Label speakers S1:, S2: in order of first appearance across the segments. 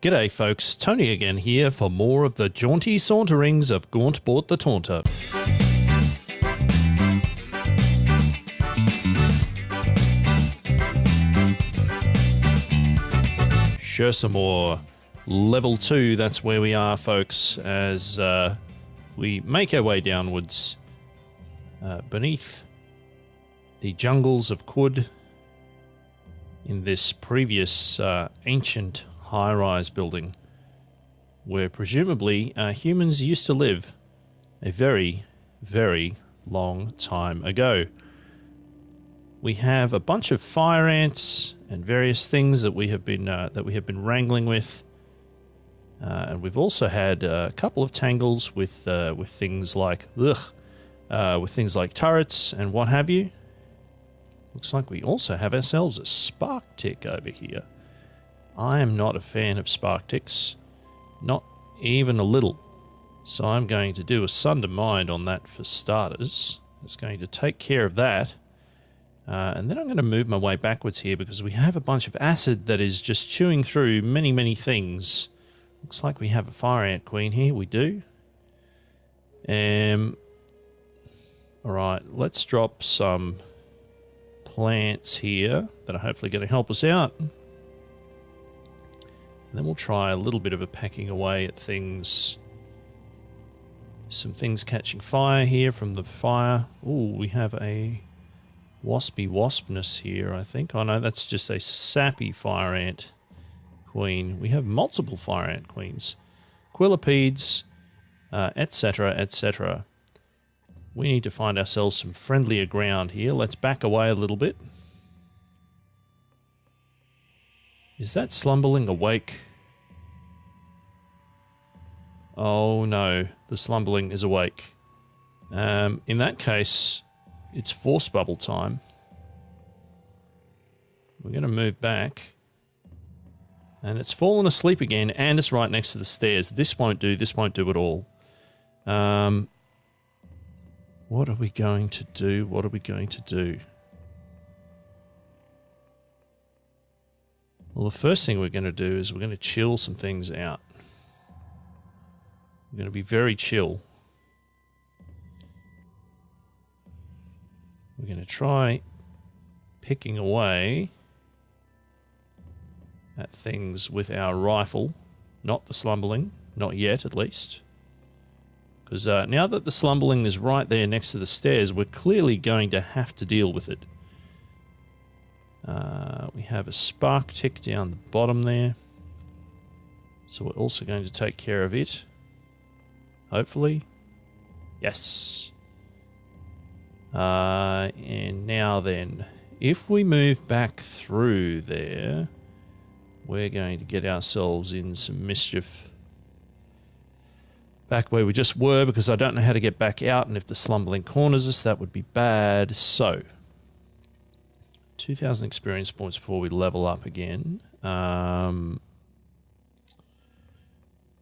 S1: G'day folks, Tony again here for more of the jaunty saunterings of Gaunt Bort the Taunter. Sure, some more. Level 2, that's where we are, folks, as we make our way downwards beneath the jungles of Kud in this previous ancient high-rise building where presumably humans used to live a very, very long time ago. We have a bunch of fire ants and various things that we have been wrangling with, and we've also had a couple of tangles with things like turrets and what have you. Looks like we also have ourselves a spark tick over here. I am not a fan of spark ticks, not even a little. So I'm going to do a sunder mind on that for starters. It's going to take care of that. And then I'm going to move my way backwards here because we have a bunch of acid that is just chewing through many, many things. Looks like we have a fire ant queen here. We do. Alright, let's drop some plants here that are hopefully going to help us out. And then we'll try a little bit of a pecking away at things. Some things catching fire here from the fire. Ooh, we have a waspy waspness here, I think. Oh no, that's just a sappy fire ant queen. We have multiple fire ant queens. Quillipedes, etc., etc. We need to find ourselves some friendlier ground here. Let's back away a little bit. Is that slumberling awake? Oh no, the slumberling is awake. In that case, it's force bubble time. We're going to move back. And it's fallen asleep again, and it's right next to the stairs. This won't do at all. What are we going to do? What are we going to do? Well, the first thing we're going to do is we're going to chill some things out. We're going to be very chill. We're going to try picking away at things with our rifle. Not the slumberling. Not yet, at least. Because now that the slumberling is right there next to the stairs, we're clearly going to have to deal with it. We have a spark tick down the bottom there. So we're also going to take care of it. Hopefully. Yes. And now then, if we move back through there, we're going to get ourselves in some mischief. Back where we just were, because I don't know how to get back out, and if the slumberling corners us, that would be bad. So 2,000 experience points before we level up again.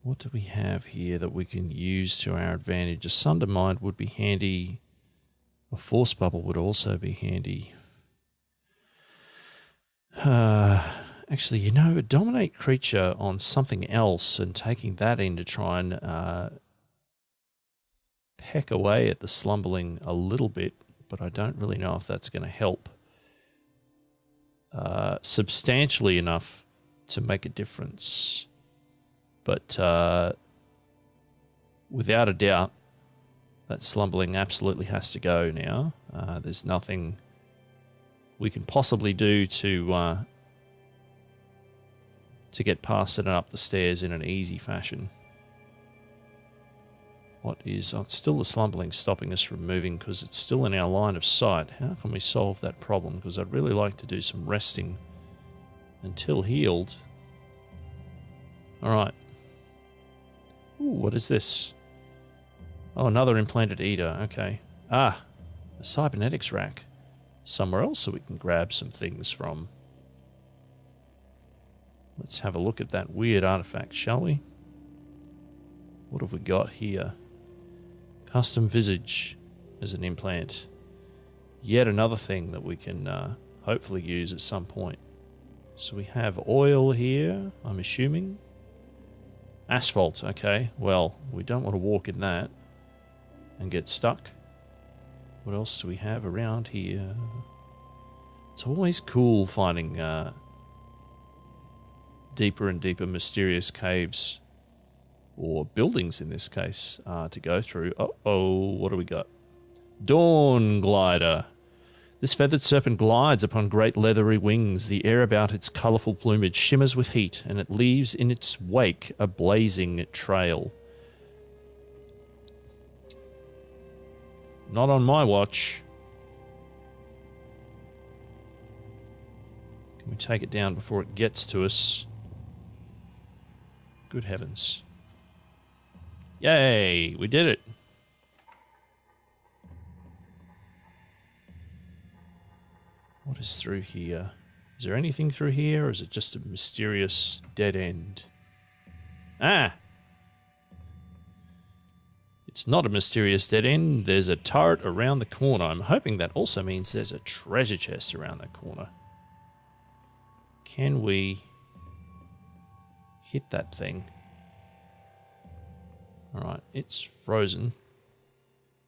S1: What do we have here that we can use to our advantage? A Sunder Mind would be handy. A Force Bubble would also be handy. Actually, you know, a Dominate creature on something else and taking that in to try and peck away at the slumberling a little bit, but I don't really know if that's going to help substantially enough to make a difference. But without a doubt, that slumberling absolutely has to go now. There's nothing we can possibly do to get past it and up the stairs in an easy fashion. What is... Oh, it's still the slumberling stopping us from moving because it's still in our line of sight. How can we solve that problem? Because I'd really like to do some resting until healed. Alright. Ooh, what is this? Oh, another implanted eater. Okay. Ah, a cybernetics rack. Somewhere else so we can grab some things from. Let's have a look at that weird artifact, shall we? What have we got here? Custom visage as an implant. Yet another thing that we can hopefully use at some point. So we have oil here, I'm assuming. Asphalt, okay. Well, we don't want to walk in that and get stuck. What else do we have around here? It's always cool finding deeper and deeper mysterious caves, or buildings in this case, to go through. Uh-oh, what do we got? Dawn Glider. This feathered serpent glides upon great leathery wings. The air about its colourful plumage shimmers with heat, and it leaves in its wake a blazing trail. Not on my watch. Can we take it down before it gets to us? Good heavens. Yay, we did it. What is through here? Is there anything through here, or is it just a mysterious dead end? Ah! It's not a mysterious dead end. There's a turret around the corner. I'm hoping that also means there's a treasure chest around that corner. Can we hit that thing? Alright, it's frozen.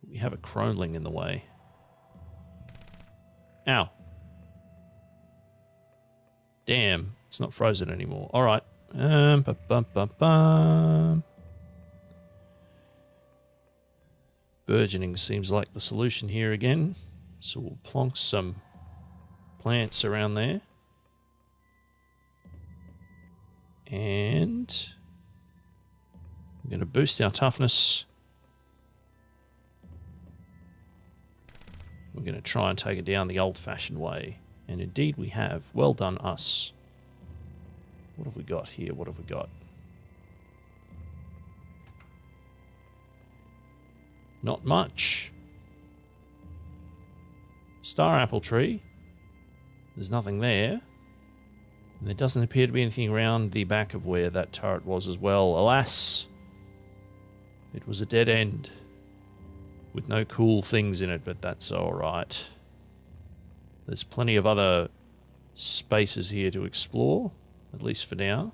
S1: We have a croneling in the way. Ow. Damn, it's not frozen anymore. Alright. Burgeoning seems like the solution here again. So we'll plonk some plants around there. And I'm going to boost our toughness. We're going to try and take it down the old-fashioned way. And indeed we have. Well done, us. What have we got here? What have we got? Not much. Star apple tree. There's nothing there. And there doesn't appear to be anything around the back of where that turret was as well. Alas! It was a dead end. With no cool things in it, but that's alright. There's plenty of other spaces here to explore, at least for now.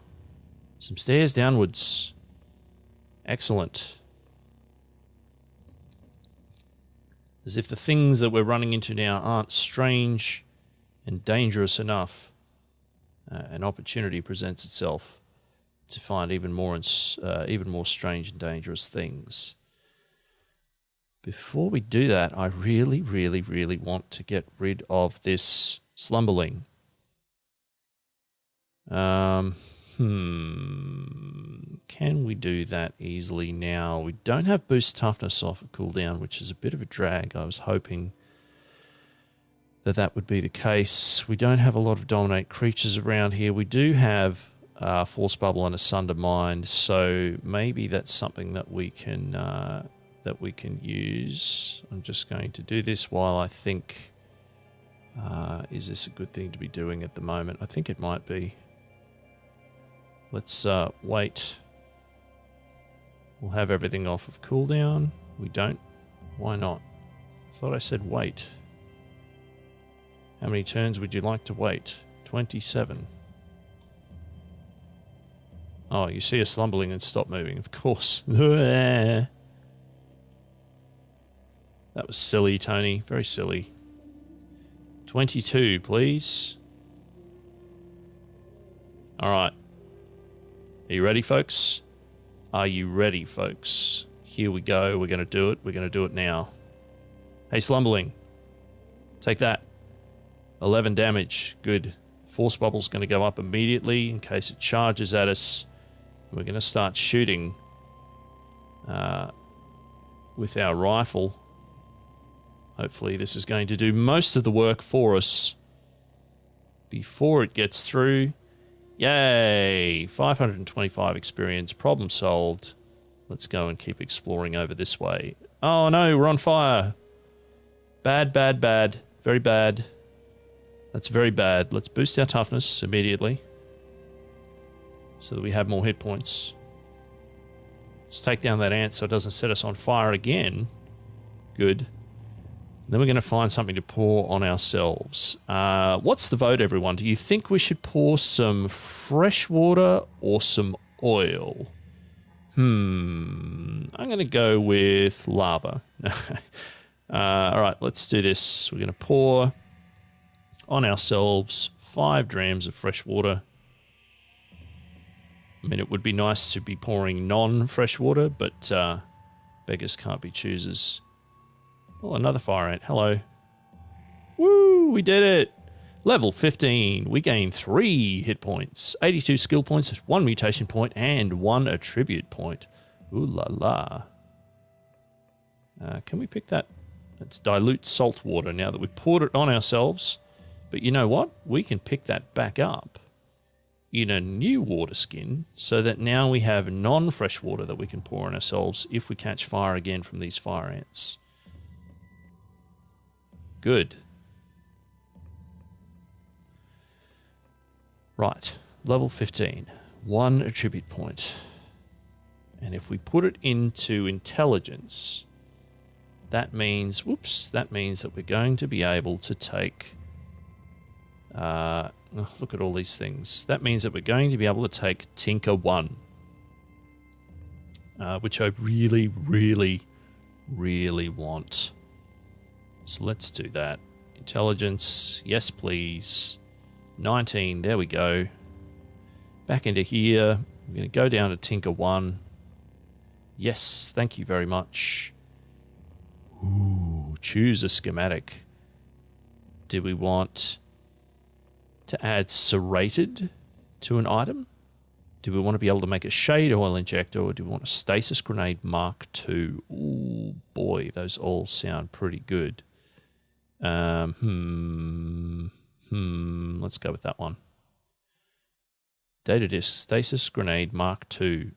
S1: Some stairs downwards. Excellent. As if the things that we're running into now aren't strange and dangerous enough, an opportunity presents itself to find even more strange and dangerous things. Before we do that, I really, really, really want to get rid of this slumberling. Can we do that easily now? We don't have boost toughness off of cooldown, which is a bit of a drag. I was hoping that that would be the case. We don't have a lot of dominate creatures around here. We do have Force Bubble and Asunder Mind, so maybe that's something that we can use. I'm just going to do this while I think, is this a good thing to be doing at the moment? I think it might be. Let's wait. We'll have everything off of cooldown. We don't. Why not? I thought I said wait. How many turns would you like to wait? 27. Oh, you see a slumberling and stop moving, of course. That was silly, Tony. Very silly. 22, please. Alright. Are you ready, folks? Are you ready, folks? Here we go. We're going to do it. We're going to do it now. Hey, slumberling. Take that. 11 damage. Good. Force Bubble's going to go up immediately in case it charges at us. We're going to start shooting with our rifle. Hopefully this is going to do most of the work for us before it gets through. Yay! 525 experience. Problem solved. Let's go and keep exploring over this way. Oh no, we're on fire. Bad, bad, bad. Very bad. That's very bad. Let's boost our toughness immediately so that we have more hit points. Let's take down that ant so it doesn't set us on fire again. Good. Then we're going to find something to pour on ourselves. What's the vote, everyone? Do you think we should pour some fresh water or some oil? I'm going to go with lava. All right, let's do this. We're going to pour on ourselves 5 drams of fresh water. I mean, it would be nice to be pouring non-fresh water, but beggars can't be choosers. Oh, another fire ant. Hello. Woo, we did it. Level 15. We gain 3 hit points, 82 skill points, 1 mutation point, and 1 attribute point. Ooh la la. Can we pick that? It's dilute salt water now that we've poured it on ourselves. But you know what? We can pick that back up in a new water skin so that now we have non-fresh water that we can pour on ourselves if we catch fire again from these fire ants. Good. Right, level 15, 1 attribute point. And if we put it into intelligence, that means, whoops, that means that we're going to be able to take, look at all these things. That means that we're going to be able to take Tinker 1, which I really, really, really want. So let's do that. Intelligence, yes please. 19, there we go. Back into here. We're going to go down to Tinker 1. Yes, thank you very much. Ooh, choose a schematic. Do we want to add serrated to an item? Do we want to be able to make a shade oil injector, or do we want a stasis grenade Mark II? Ooh, boy, those all sound pretty good. Let's go with that one. Data disk, stasis grenade Mark II.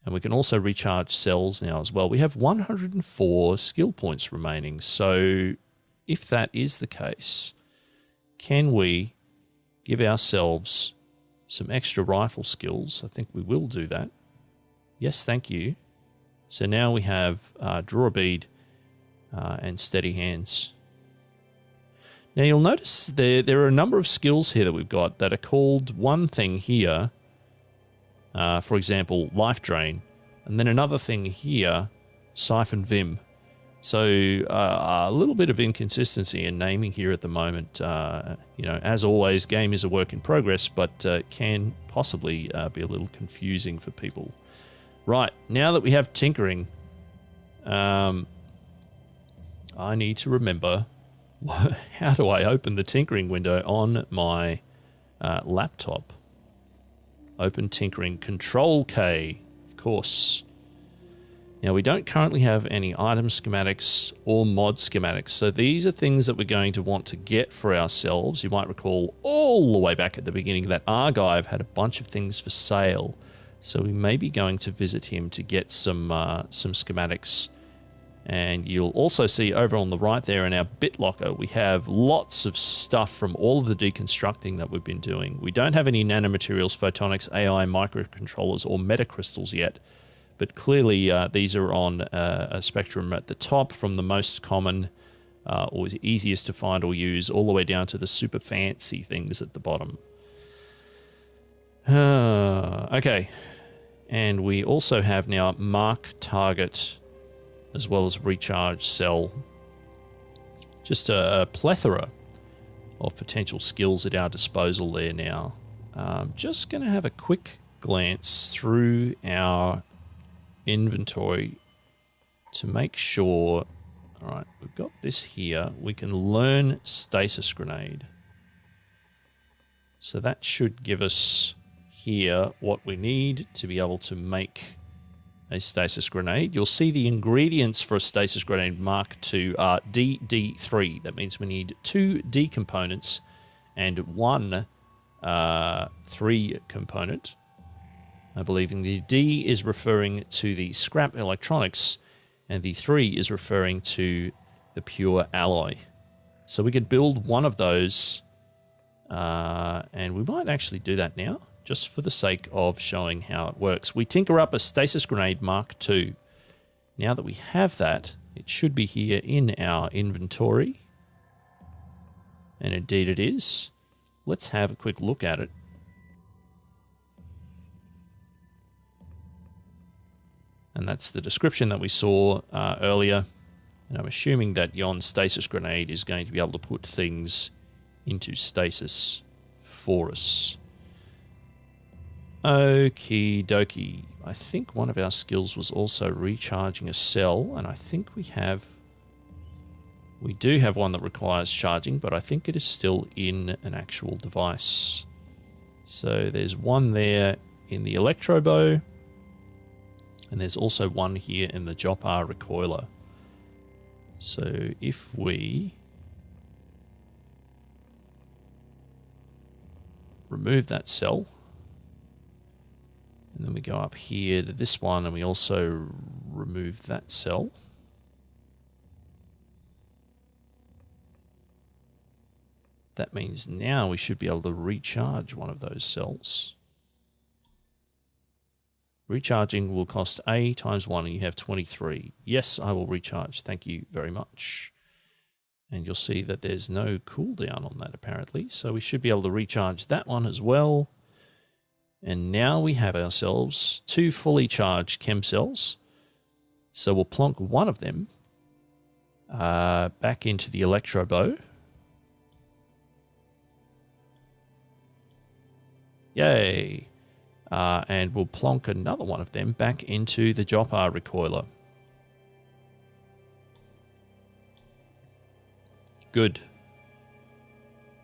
S1: And we can also recharge cells now as well. We have 104 skill points remaining. So if that is the case, can we give ourselves some extra rifle skills? I think we will do that. Yes, thank you. So now we have draw a bead and steady hands. Now you'll notice there are a number of skills here that we've got that are called one thing here. For example, life drain, and then another thing here, siphon vim. So a little bit of inconsistency in naming here at the moment. You know, as always, game is a work in progress, but can possibly be a little confusing for people. Right, now that we have tinkering, I need to remember how do I open the tinkering window on my laptop. Open tinkering, Control K, of course. Now we don't currently have any item schematics or mod schematics, so these are things that we're going to want to get for ourselves. You might recall all the way back at the beginning that Argive had a bunch of things for sale, so we may be going to visit him to get some schematics. And you'll also see over on the right there in our BitLocker, we have lots of stuff from all of the deconstructing that we've been doing. We don't have any nanomaterials, photonics, AI, microcontrollers, or metacrystals yet, but clearly these are on a spectrum at the top from the most common or easiest to find or use all the way down to the super fancy things at the bottom. Okay, and we also have now mark target as well as recharge cell. Just a plethora of potential skills at our disposal there now. Just going to have a quick glance through our inventory to make sure. All right, we've got this here. We can learn stasis grenade. So that should give us here what we need to be able to make a stasis grenade. You'll see the ingredients for a stasis grenade Mark II are DD3. That means we need 2 D components and 1 3 component. I believe the D is referring to the scrap electronics and the 3 is referring to the pure alloy. So we could build one of those and we might actually do that now, just for the sake of showing how it works. We tinker up a stasis grenade Mark II. Now that we have that, it should be here in our inventory. And indeed it is. Let's have a quick look at it. And that's the description that we saw earlier. And I'm assuming that yon stasis grenade is going to be able to put things into stasis for us. Okie dokie. I think one of our skills was also recharging a cell, and I think we do have one that requires charging, but I think it is still in an actual device. So there's one there in the electro bow, and there's also one here in the Jopar recoiler. So if we remove that cell, and then we go up here to this one, and we also remove that cell. That means now we should be able to recharge one of those cells. Recharging will cost A times 1, and you have 23. Yes, I will recharge. Thank you very much. And you'll see that there's no cooldown on that, apparently. So we should be able to recharge that one as well. And now we have ourselves 2 fully charged chem cells. So we'll plonk one of them back into the electro bow. Yay. And we'll plonk another one of them back into the Jopar recoiler. Good.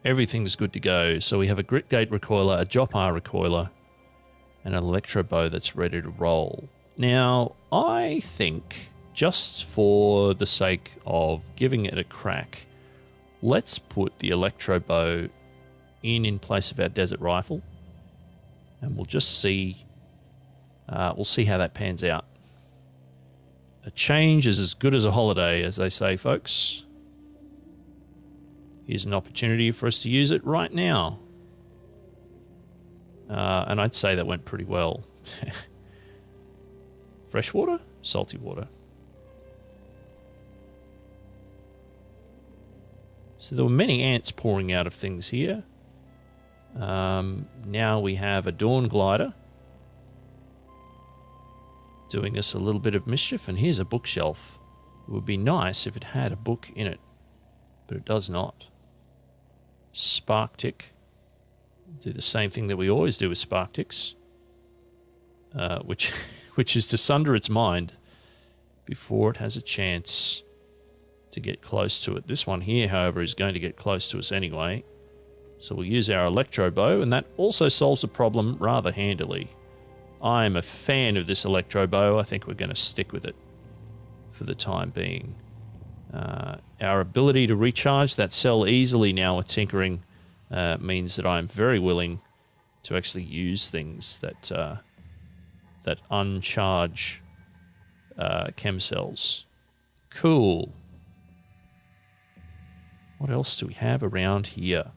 S1: Everything's good to go. So we have a grit gate recoiler, a Jopar recoiler, and an electro bow that's ready to roll. Now, I think, just for the sake of giving it a crack, let's put the electro bow in place of our desert rifle. And we'll just see, we'll see how that pans out. A change is as good as a holiday, as they say, folks. Here's an opportunity for us to use it right now. And I'd say that went pretty well. Fresh water? Salty water. So there were many ants pouring out of things here. Now we have a Dawn Glider doing us a little bit of mischief, and here's a bookshelf. It would be nice if it had a book in it, but it does not. Spark Tick. Do the same thing that we always do with Spark Ticks, which is to sunder its mind before it has a chance to get close to it. This one here, however, is going to get close to us anyway. So we'll use our electro bow, and that also solves the problem rather handily. I'm a fan of this electro bow. I think we're going to stick with it for the time being. Our ability to recharge that cell easily now with tinkering means that I'm very willing to actually use things that uncharge chem cells. Cool. What else do we have around here?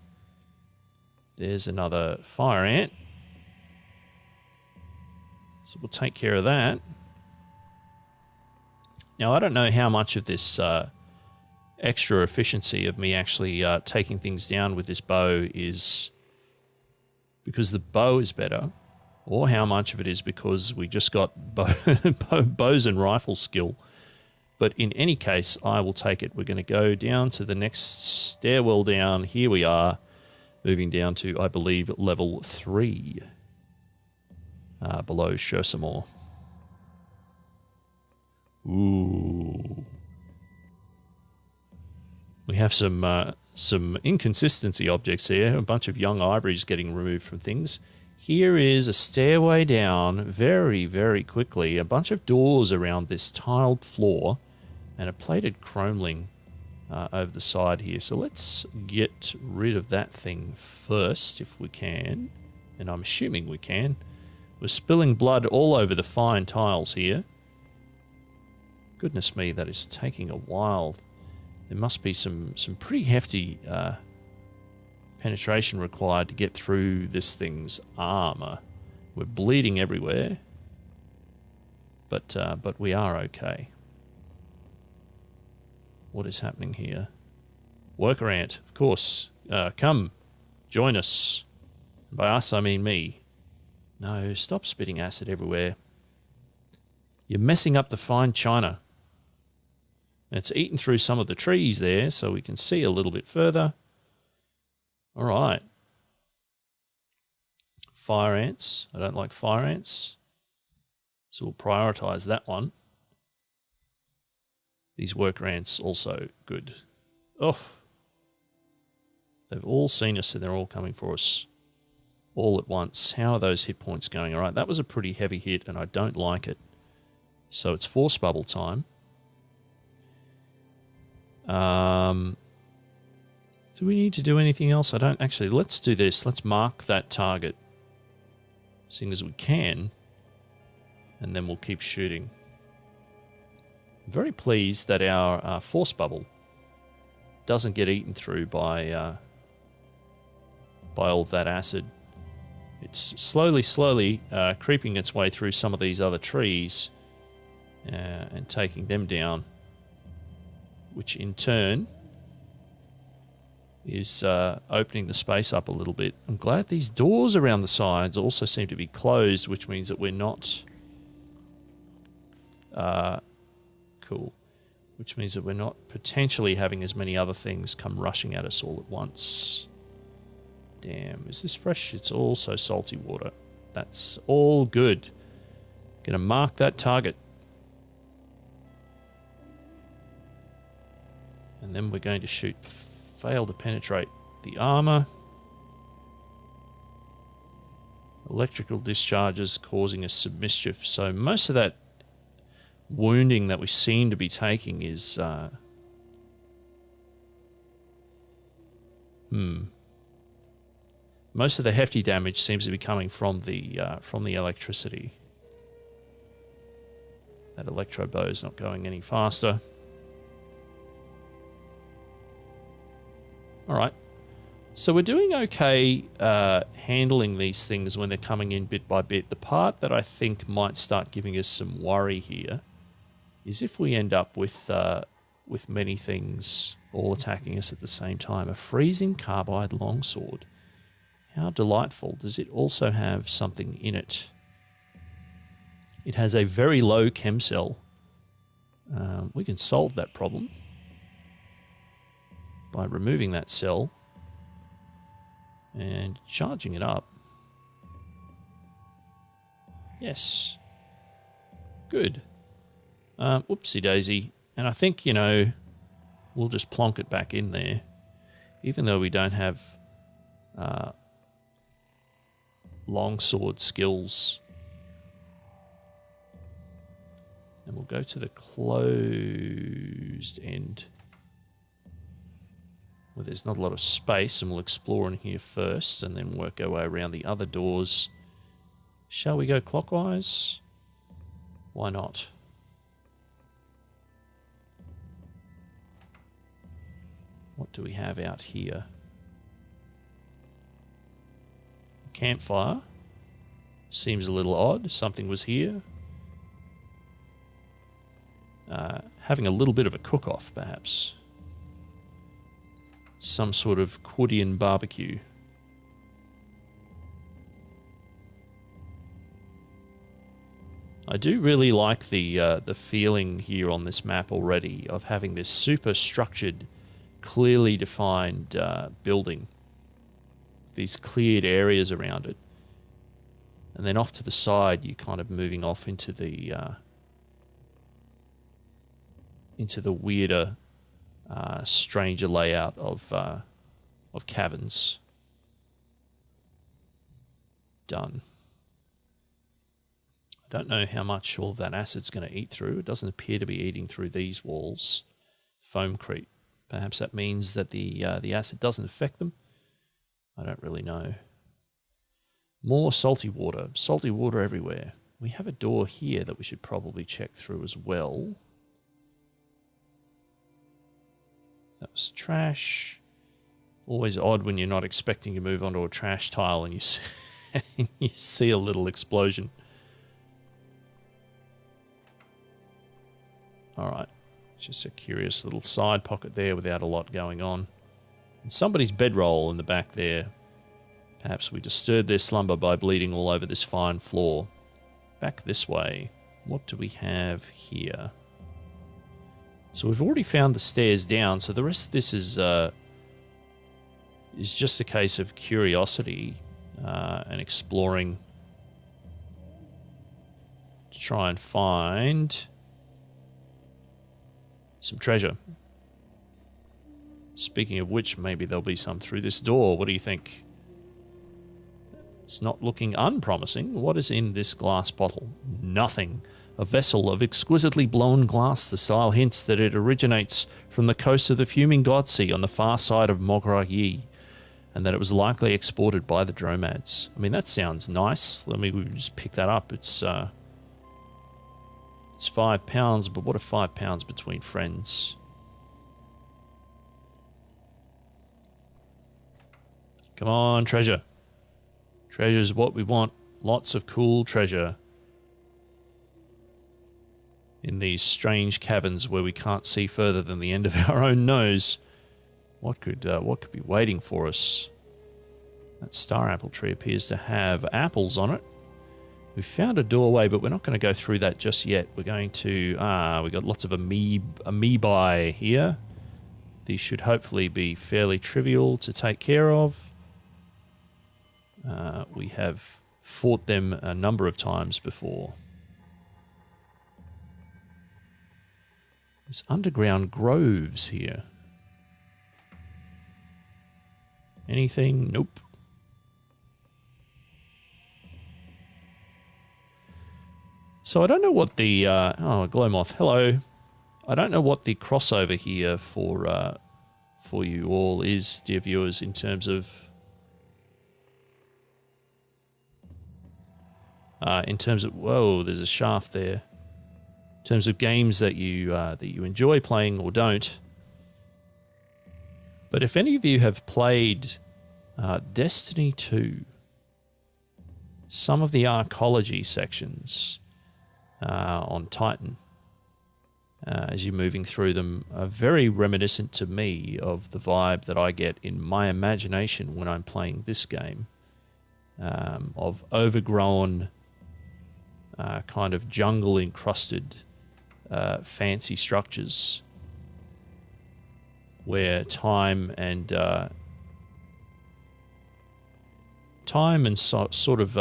S1: There's another fire ant. So we'll take care of that. Now, I don't know how much of this extra efficiency of me actually taking things down with this bow is because the bow is better, or how much of it is because we just got bows and rifle skill. But in any case, I will take it. We're going to go down to the next stairwell down. Here we are. Moving down to, I believe, level 3 below Shersamore. Ooh. We have some inconsistency objects here. A bunch of young ivories getting removed from things. Here is a stairway down very, very quickly. A bunch of doors around this tiled floor and a plated chromeling over the side here. So let's get rid of that thing first if we can. And I'm assuming we can. We're spilling blood all over the fine tiles here. Goodness me, that is taking a while. There must be some pretty hefty penetration required to get through this thing's armor. We're bleeding everywhere. But we are okay. What is happening here? Worker ant, of course. Come, join us. By us, I mean me. No, stop spitting acid everywhere. You're messing up the fine china. And it's eaten through some of the trees there, so we can see a little bit further. All right. Fire ants. I don't like fire ants. So we'll prioritize that one. These worker ants also good. Oh. They've all seen us and they're all coming for us all at once. How are those hit points going? All right, that was a pretty heavy hit and I don't like it. So it's force bubble time. Do we need to do anything else? I don't actually. Let's do this. Let's mark that target, seeing as we can, and then we'll keep shooting. I'm very pleased that our force bubble doesn't get eaten through by all of that acid. It's slowly creeping its way through some of these other trees and taking them down, which in turn is opening the space up a little bit. I'm glad these doors around the sides also seem to be closed, which means that we're not... cool. Which means that we're not potentially having as many other things come rushing at us all at once. Damn, is this fresh? It's also salty water. That's all good. Gonna mark that target. And then we're going to shoot. Fail to penetrate the armor. Electrical discharges causing us some mischief. So most of that wounding that we seem to be taking is... Most of the hefty damage seems to be coming from the electricity. That electro bow is not going any faster. All right. So we're doing okay handling these things when they're coming in bit by bit. The part that I think might start giving us some worry here is if we end up with many things all attacking us at the same time. A freezing carbide longsword. How delightful. Does it also have something in it? It has a very low chem cell. We can solve that problem by removing that cell and charging it up. Yes. Good. Whoopsie daisy. And I think, you know, we'll just plonk it back in there, even though we don't have longsword skills. And we'll go to the closed end, where there's not a lot of space, and we'll explore in here first and then work our way around the other doors. Shall we go clockwise? Why not? What do we have out here? Campfire. Seems a little odd. Something was here. Having a little bit of a cook-off, perhaps. Some sort of Quotidian barbecue. I do really like the feeling here on this map already of having this super structured, clearly defined building. These cleared areas around it. And then off to the side, you're kind of moving off into the weirder, stranger layout of caverns. Done. I don't know how much all of that acid's going to eat through. It doesn't appear to be eating through these walls. Foam creep. Perhaps that means that the acid doesn't affect them. I don't really know. More salty water. Salty water everywhere. We have a door here that we should probably check through as well. That was trash. Always odd when you're not expecting to move onto a trash tile and you see a little explosion. All right. Just a curious little side pocket there without a lot going on. And somebody's bedroll in the back there. Perhaps we disturbed their slumber by bleeding all over this fine floor. Back this way. what do we have here? So we've already found the stairs down, so the rest of this is just a case of curiosity and exploring to try and find some treasure. Speaking of which, maybe there'll be some through this door. What do you think? It's not looking unpromising. What is in this glass bottle? Nothing. A vessel of exquisitely blown glass. The style hints that it originates from the coast of the fuming God Sea on the far side of Mogra-Yi, and that it was likely exported by the Dromads. I mean, that sounds nice. Let me just pick that up. It's £5, but what are £5 between friends? Come on, treasure. Treasure's what we want. Lots of cool treasure. In these strange caverns where we can't see further than the end of our own nose. What could be waiting for us? That star apple tree appears to have apples on it. We found a doorway, but we're not going to go through that just yet. We're going to... we got lots of amoebae here. These should hopefully be fairly trivial to take care of. We have fought them a number of times before. There's underground groves here. Anything? Nope. So I don't know what the... oh, Glowmoth, hello. I don't know what the crossover here for you all is, dear viewers, in terms of... whoa, there's a shaft there. In terms of games that you enjoy playing or don't. But if any of you have played Destiny 2, some of the archaeology sections on Titan, as you're moving through them, are very reminiscent to me of the vibe that I get in my imagination when I'm playing this game, of overgrown, kind of jungle-encrusted fancy structures where time and sort of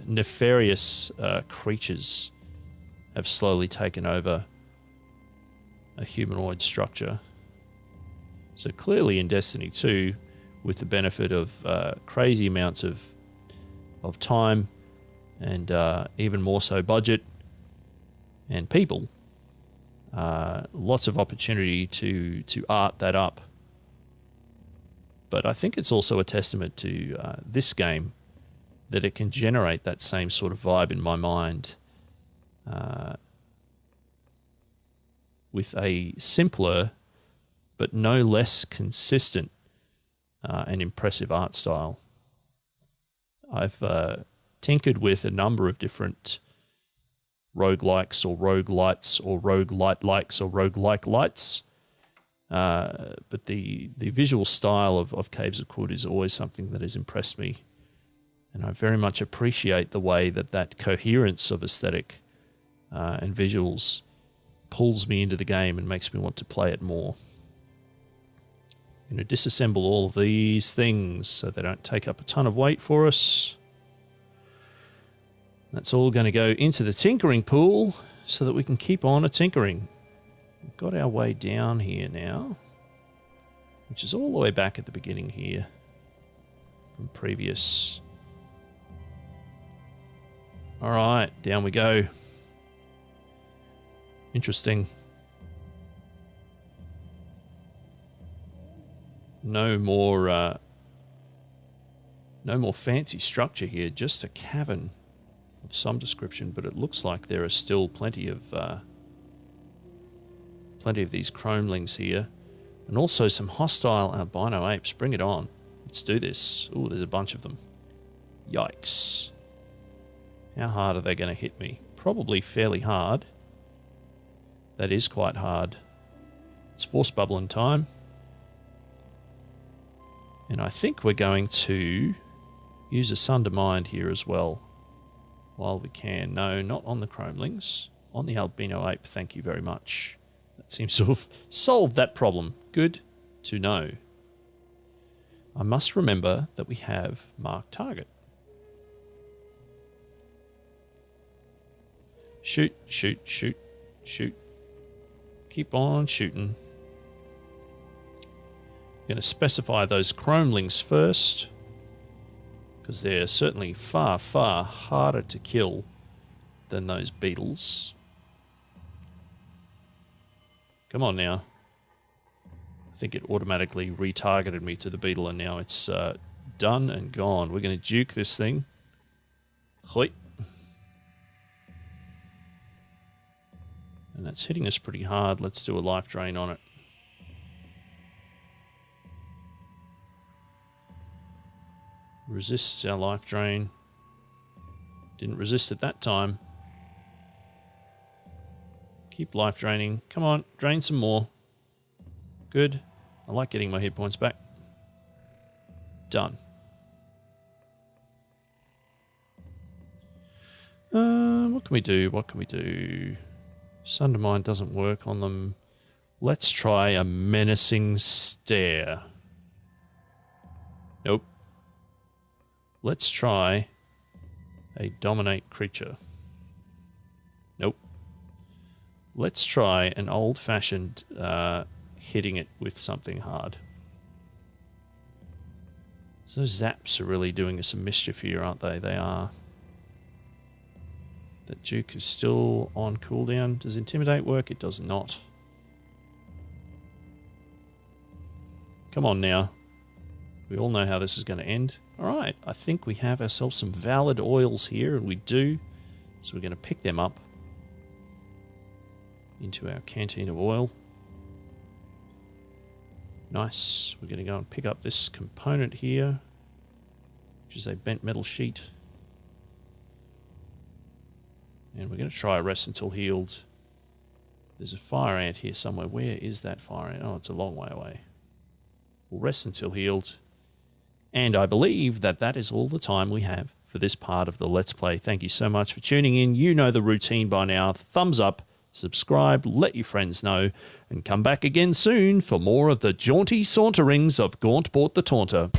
S1: nefarious creatures have slowly taken over a humanoid structure. So clearly in Destiny 2, with the benefit of crazy amounts of time and even more so budget and people, lots of opportunity to art that up. But I think it's also a testament to this game that it can generate that same sort of vibe in my mind with a simpler but no less consistent and impressive art style. I've tinkered with a number of different roguelikes or roguelites or roguelite-likes or roguelike-lights. But the visual style of Caves of Qud is always something that has impressed me. And I very much appreciate the way that coherence of aesthetic and visuals pulls me into the game and makes me want to play it more. I'm going to disassemble all of these things so they don't take up a ton of weight for us. That's all going to go into the tinkering pool so that we can keep on tinkering. We've got our way down here now, which is all the way back at the beginning here from previous. All right, down we go. Interesting. No more fancy structure here, just a cavern of some description, but it looks like there are still plenty of these chromelings here, and also some hostile albino apes. Bring it on. Let's do this. Ooh, there's a bunch of them. Yikes. How hard are they going to hit me? Probably fairly hard. That is quite hard. It's force bubbling time. And I think we're going to use a Sundermind here as well, while we can. No, not on the chromelings. on the albino ape. Thank you very much. That seems to have solved that problem. Good to know. I must remember that we have marked target. Shoot, shoot, shoot, shoot. Keep on shooting. I'm going to specify those chromelings first, because they're certainly far, far harder to kill than those beetles. Come on now. I think it automatically retargeted me to the beetle, and now it's done and gone. We're going to juke this thing. Hoi. And that's hitting us pretty hard. Let's do a life drain on it. Resists our life drain. Didn't resist it that time. Keep life draining. Come on, drain some more. Good. I like getting my hit points back. Done. What can we do? What can we do? Sundermine doesn't work on them. Let's try a menacing stare. Nope. Let's try a dominate creature. Nope. Let's try an old-fashioned hitting it with something hard. So those zaps are really doing us some mischief here, aren't they? They are. That Duke is still on cooldown. Does Intimidate work? It does not. Come on now. We all know how this is going to end. Alright, I think we have ourselves some valid oils here, and we do. So we're going to pick them up into our canteen of oil. Nice. We're going to go and pick up this component here, which is a bent metal sheet. And we're going to try a rest until healed. There's a fire ant here somewhere. Where is that fire ant? Oh, it's a long way away. We'll rest until healed. And I believe that that is all the time we have for this part of the Let's Play. Thank you so much for tuning in. You know the routine by now. Thumbs up, subscribe, let your friends know, and come back again soon for more of the jaunty saunterings of Gaunt Bort the Taunter.